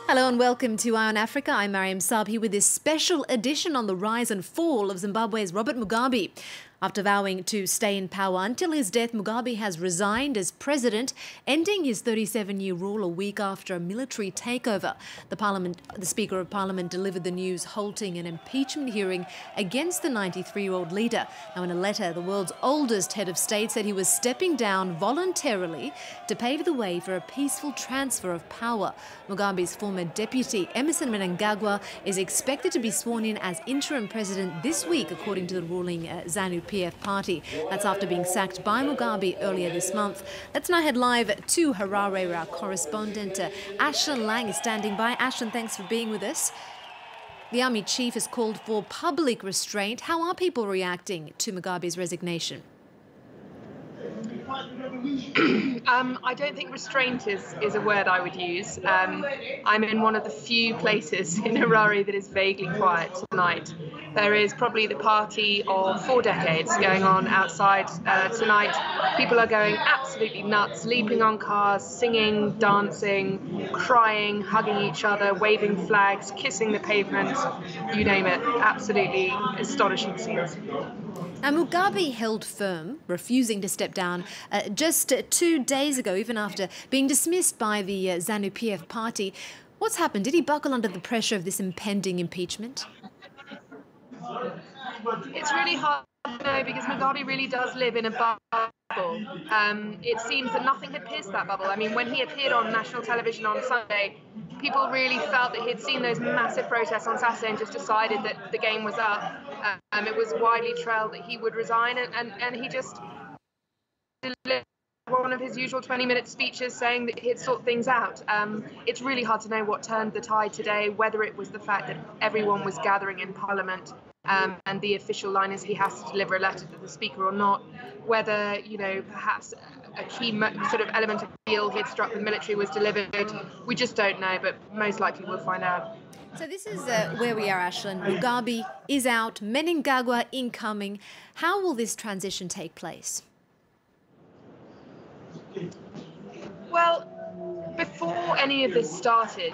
Hello and welcome to Eye on Africa. I'm Mariam Sabhi with this special edition on the rise and fall of Zimbabwe's Robert Mugabe. After vowing to stay in power until his death, Mugabe has resigned as president, ending his 37-year rule a week after a military takeover. The Speaker of Parliament delivered the news, halting an impeachment hearing against the 93-year-old leader. Now, in a letter, the world's oldest head of state said he was stepping down voluntarily to pave the way for a peaceful transfer of power. Mugabe's former deputy, Emmerson Mnangagwa, is expected to be sworn in as interim president this week, according to the ruling ZANU-PF party. That's after being sacked by Mugabe earlier this month. Let's now head live to Harare, where our correspondent Ashton Lang is standing by. Ashton, thanks for being with us. The army chief has called for public restraint. How are people reacting to Mugabe's resignation? I don't think restraint is a word I would use. I'm in one of the few places in Harare that is vaguely quiet tonight. There is probably the party of 4 decades going on outside tonight. People are going absolutely nuts, leaping on cars, singing, dancing, crying, hugging each other, waving flags, kissing the pavement, you name it. Absolutely astonishing scenes. Mugabe held firm, refusing to step down just 2 days ago, even after being dismissed by the ZANU-PF party. What's happened? Did he buckle under the pressure of this impending impeachment? It's really hard to know because Mugabe really does live in a bubble. It seems that nothing had pierced that bubble. I mean, when he appeared on national television on Sunday, people really felt that he'd seen those massive protests on Saturday and just decided that the game was up. It was widely trailed that he would resign, and he just delivered one of his usual 20-minute speeches saying that he'd sort things out. It's really hard to know what turned the tide today, whether it was the fact that everyone was gathering in Parliament and the official line is he has to deliver a letter to the Speaker or not, whether, you know, perhaps a key sort of element of the deal he'd struck with the military was delivered. We just don't know, but most likely we'll find out. So this is where we are, Ashland. Mugabe is out, Mnangagwa incoming. How will this transition take place? Well, before any of this started,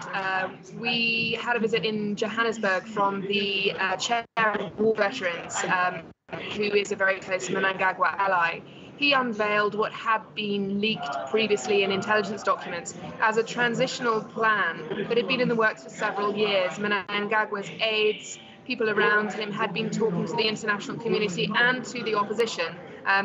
we had a visit in Johannesburg from the chair of war veterans, who is a very close Mnangagwa ally. He unveiled what had been leaked previously in intelligence documents as a transitional plan that had been in the works for several years. Mnangagwa's aides, people around him, had been talking to the international community and to the opposition.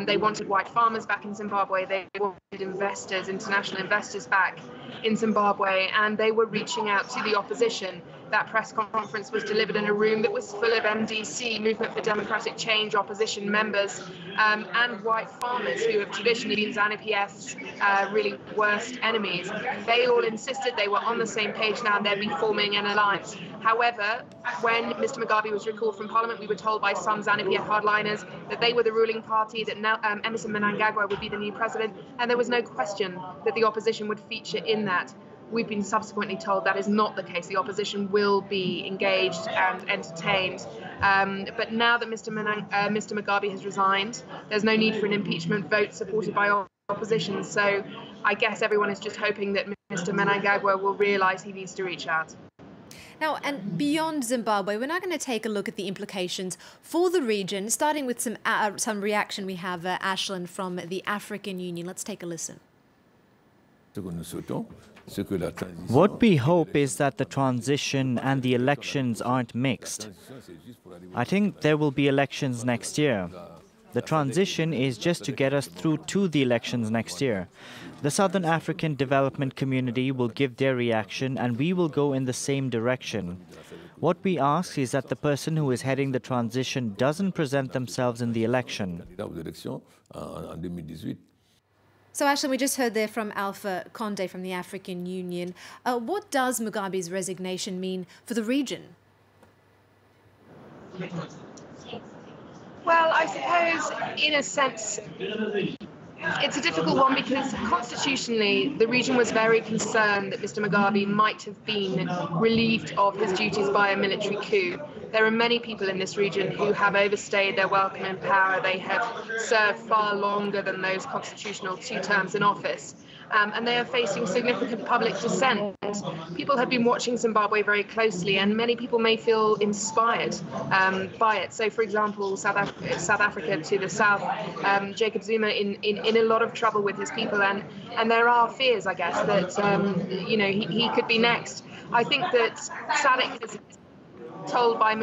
They wanted white farmers back in Zimbabwe. They wanted investors, international investors back in Zimbabwe, and they were reaching out to the opposition. That press conference was delivered in a room that was full of MDC, Movement for Democratic Change, opposition members, and white farmers who have traditionally been ZANU-PF's really worst enemies. They all insisted they were on the same page now and they'd be forming an alliance. However, when Mr. Mugabe was recalled from Parliament, we were told by some ZANU-PF hardliners that they were the ruling party, that now Emmerson Mnangagwa would be the new president, and there was no question that the opposition would feature in that. We've been subsequently told that is not the case. The opposition will be engaged and entertained. But now that Mr. Mugabe has resigned, there's no need for an impeachment vote supported by opposition. So I guess everyone is just hoping that Mr. Mnangagwa will realise he needs to reach out. Now, and beyond Zimbabwe, we're now going to take a look at the implications for the region, starting with some reaction. We have Ashland from the African Union. Let's take a listen. What we hope is that the transition and the elections aren't mixed. I think there will be elections next year. The transition is just to get us through to the elections next year. The Southern African development community will give their reaction and we will go in the same direction. What we ask is that the person who is heading the transition doesn't present themselves in the election. So, Ashley, we just heard there from Alpha Conde from the African Union. What does Mugabe's resignation mean for the region? Well, I suppose, in a sense, it's a difficult one because constitutionally the region was very concerned that Mr. Mugabe might have been relieved of his duties by a military coup. There are many people in this region who have overstayed their welcome in power. They have served far longer than those constitutional 2 terms in office. and they are facing significant public dissent. People have been watching Zimbabwe very closely, and many people may feel inspired by it. So, for example, South Africa to the south, Jacob Zuma in a lot of trouble with his people, and there are fears, I guess, that he could be next. I think that SADC is told by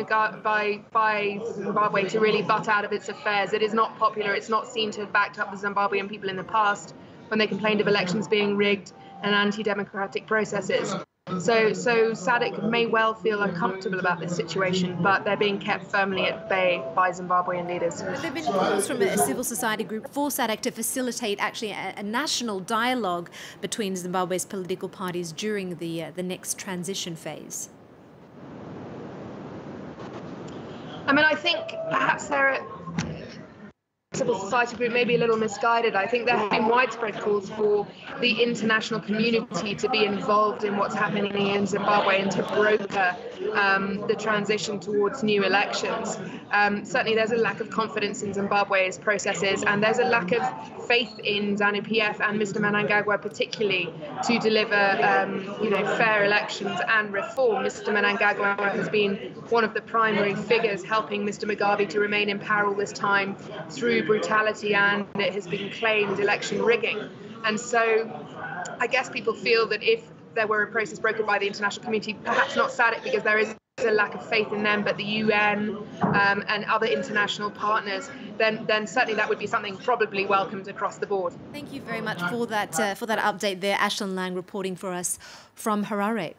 Zimbabwe to really butt out of its affairs. It is not popular. It's not seen to have backed up the Zimbabwean people in the past when they complained of elections being rigged and anti-democratic processes. So SADC may well feel uncomfortable about this situation, but they're being kept firmly at bay by Zimbabwean leaders. There have been calls from a civil society group for SADC to facilitate actually a national dialogue between Zimbabwe's political parties during the next transition phase. I mean, I think perhaps civil society group may be a little misguided. I think there have been widespread calls for the international community to be involved in what's happening in Zimbabwe and to broker the transition towards new elections. Certainly there's a lack of confidence in Zimbabwe's processes, and there's a lack of faith in ZANU-PF and Mr. Mnangagwa particularly to deliver fair elections and reform. Mr. Mnangagwa has been one of the primary figures helping Mr. Mugabe to remain in power all this time through brutality, and it has been claimed election rigging. And so I guess people feel that if there were a process brokered by the international community, perhaps not SADC because there is a lack of faith in them, but the UN and other international partners, then certainly that would be something probably welcomed across the board. Thank you very much for that update there. Ashlyn Lang reporting for us from Harare.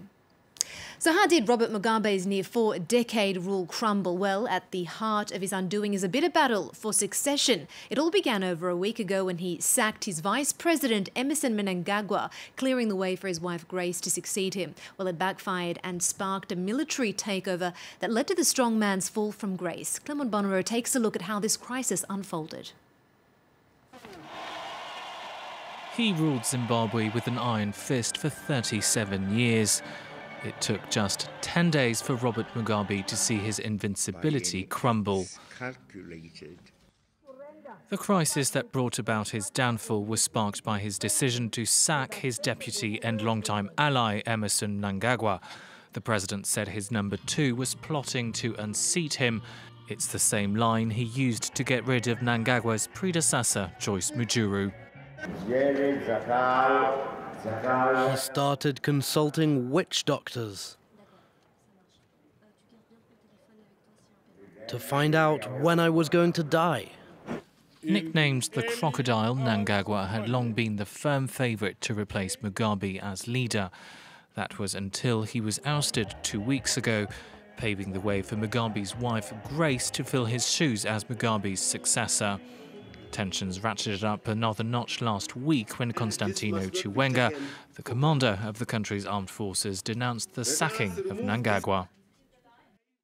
So how did Robert Mugabe's near 4-decade rule crumble? Well, at the heart of his undoing is a bitter battle for succession. It all began over a week ago when he sacked his vice president, Emmerson Mnangagwa, clearing the way for his wife Grace to succeed him. Well, it backfired and sparked a military takeover that led to the strong man's fall from grace. Clement Bonnereau takes a look at how this crisis unfolded. He ruled Zimbabwe with an iron fist for 37 years. It took just 10 days for Robert Mugabe to see his invincibility crumble. The crisis that brought about his downfall was sparked by his decision to sack his deputy and longtime ally Emmerson Mnangagwa. The president said his number 2 was plotting to unseat him. It's the same line he used to get rid of Mnangagwa's predecessor, Joyce Mujuru. He started consulting witch doctors to find out when I was going to die. Nicknamed the Crocodile, Mnangagwa had long been the firm favourite to replace Mugabe as leader. That was until he was ousted 2 weeks ago, paving the way for Mugabe's wife Grace to fill his shoes as Mugabe's successor. Tensions ratcheted up another notch last week when Constantino Chiwenga, the commander of the country's armed forces, denounced the sacking of Mnangagwa.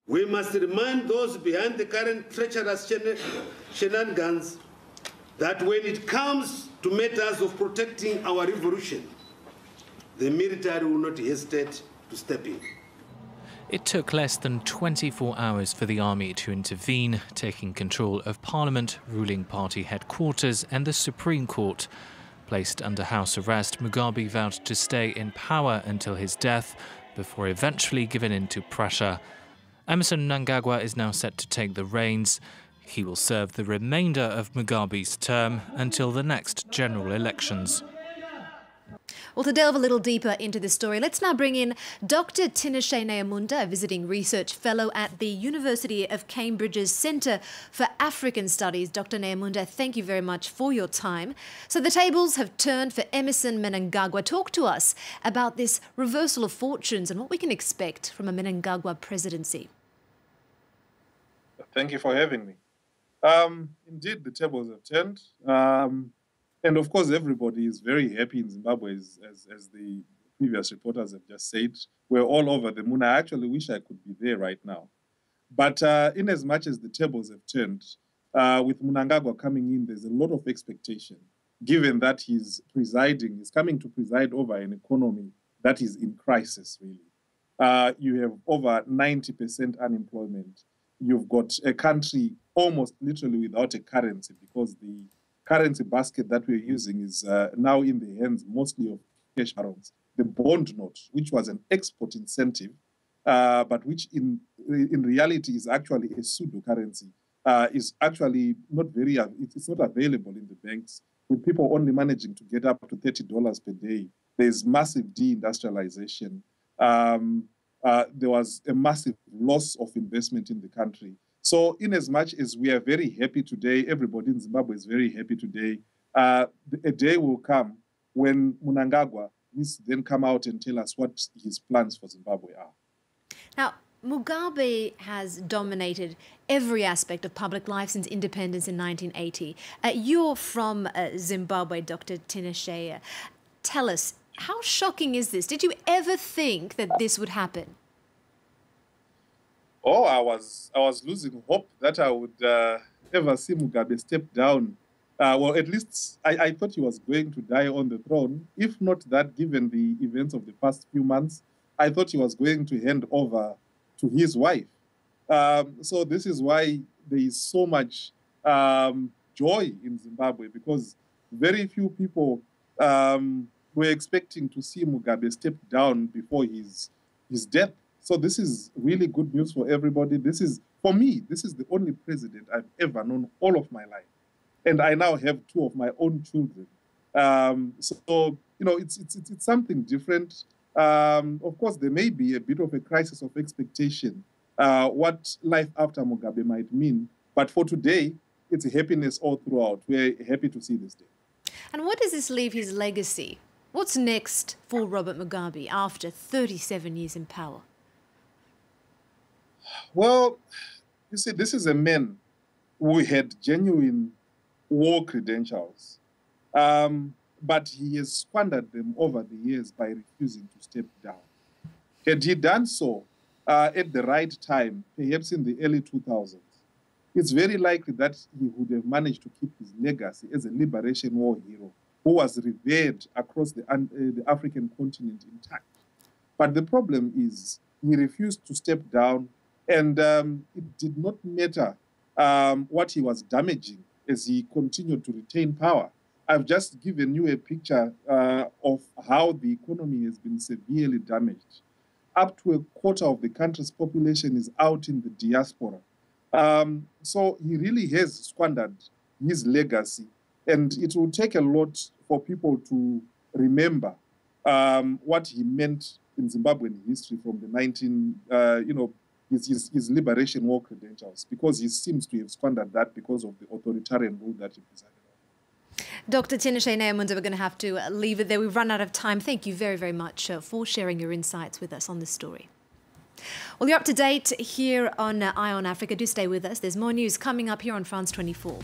We must remind those behind the current treacherous shenanigans that when it comes to matters of protecting our revolution, the military will not hesitate to step in. It took less than 24 hours for the army to intervene, taking control of Parliament, ruling party headquarters and the Supreme Court. Placed under house arrest, Mugabe vowed to stay in power until his death, before eventually giving in to pressure. Emmerson Mnangagwa is now set to take the reins. He will serve the remainder of Mugabe's term until the next general elections. Well, to delve a little deeper into this story, let's now bring in Dr. Tinashe Nyamunda, a visiting research fellow at the University of Cambridge's Centre for African Studies. Dr. Nyamunda, thank you very much for your time. So the tables have turned for Emmerson Mnangagwa. Talk to us about this reversal of fortunes and what we can expect from a Mnangagwa presidency. Thank you for having me. Indeed, the tables have turned. And of course, everybody is very happy in Zimbabwe, as the previous reporters have just said. We're all over the moon. I actually wish I could be there right now. But in as much as the tables have turned, with Mnangagwa coming in, there's a lot of expectation, given that he's coming to preside over an economy that is in crisis, really. You have over 90% unemployment. You've got a country almost literally without a currency because the currency basket that we're using is now in the hands mostly of cash barons. The bond note, which was an export incentive, but which in reality is actually a pseudo currency, is actually not it's not available in the banks, with people only managing to get up to $30 per day. There's massive deindustrialization. There was a massive loss of investment in the country. So in as much as we are very happy today, everybody in Zimbabwe is very happy today, a day will come when Mnangagwa needs to then come out and tell us what his plans for Zimbabwe are. Now, Mugabe has dominated every aspect of public life since independence in 1980. You're from Zimbabwe, Dr. Tinashe. Tell us, how shocking is this? Did you ever think that this would happen? Oh, I was losing hope that I would ever see Mugabe step down. Well, at least I thought he was going to die on the throne. If not that, given the events of the past few months, I thought he was going to hand over to his wife. So this is why there is so much joy in Zimbabwe, because very few people were expecting to see Mugabe step down before his death. So this is really good news for everybody. For me, this is the only president I've ever known all of my life. And I now have two of my own children. So, you know, it's something different. Of course, there may be a bit of a crisis of expectation, what life after Mugabe might mean. But for today, it's a happiness all throughout. We're happy to see this day. And what does this leave his legacy? What's next for Robert Mugabe after 37 years in power? Well, you see, this is a man who had genuine war credentials, but he has squandered them over the years by refusing to step down. Had he done so at the right time, perhaps in the early 2000s, it's very likely that he would have managed to keep his legacy as a liberation war hero who was revered across the African continent intact. But the problem is he refused to step down, and it did not matter what he was damaging as he continued to retain power. I've just given you a picture of how the economy has been severely damaged. Up to a quarter of the country's population is out in the diaspora. So he really has squandered his legacy, and it will take a lot for people to remember what he meant in Zimbabwean history from the his liberation war credentials, because he seems to have squandered that because of the authoritarian rule that he presided over. Dr. Tinashe Nyamunda, we're going to have to leave it there. We've run out of time. Thank you very, very much for sharing your insights with us on this story. Well, you're up to date here on Eye on Africa. Do stay with us. There's more news coming up here on France 24.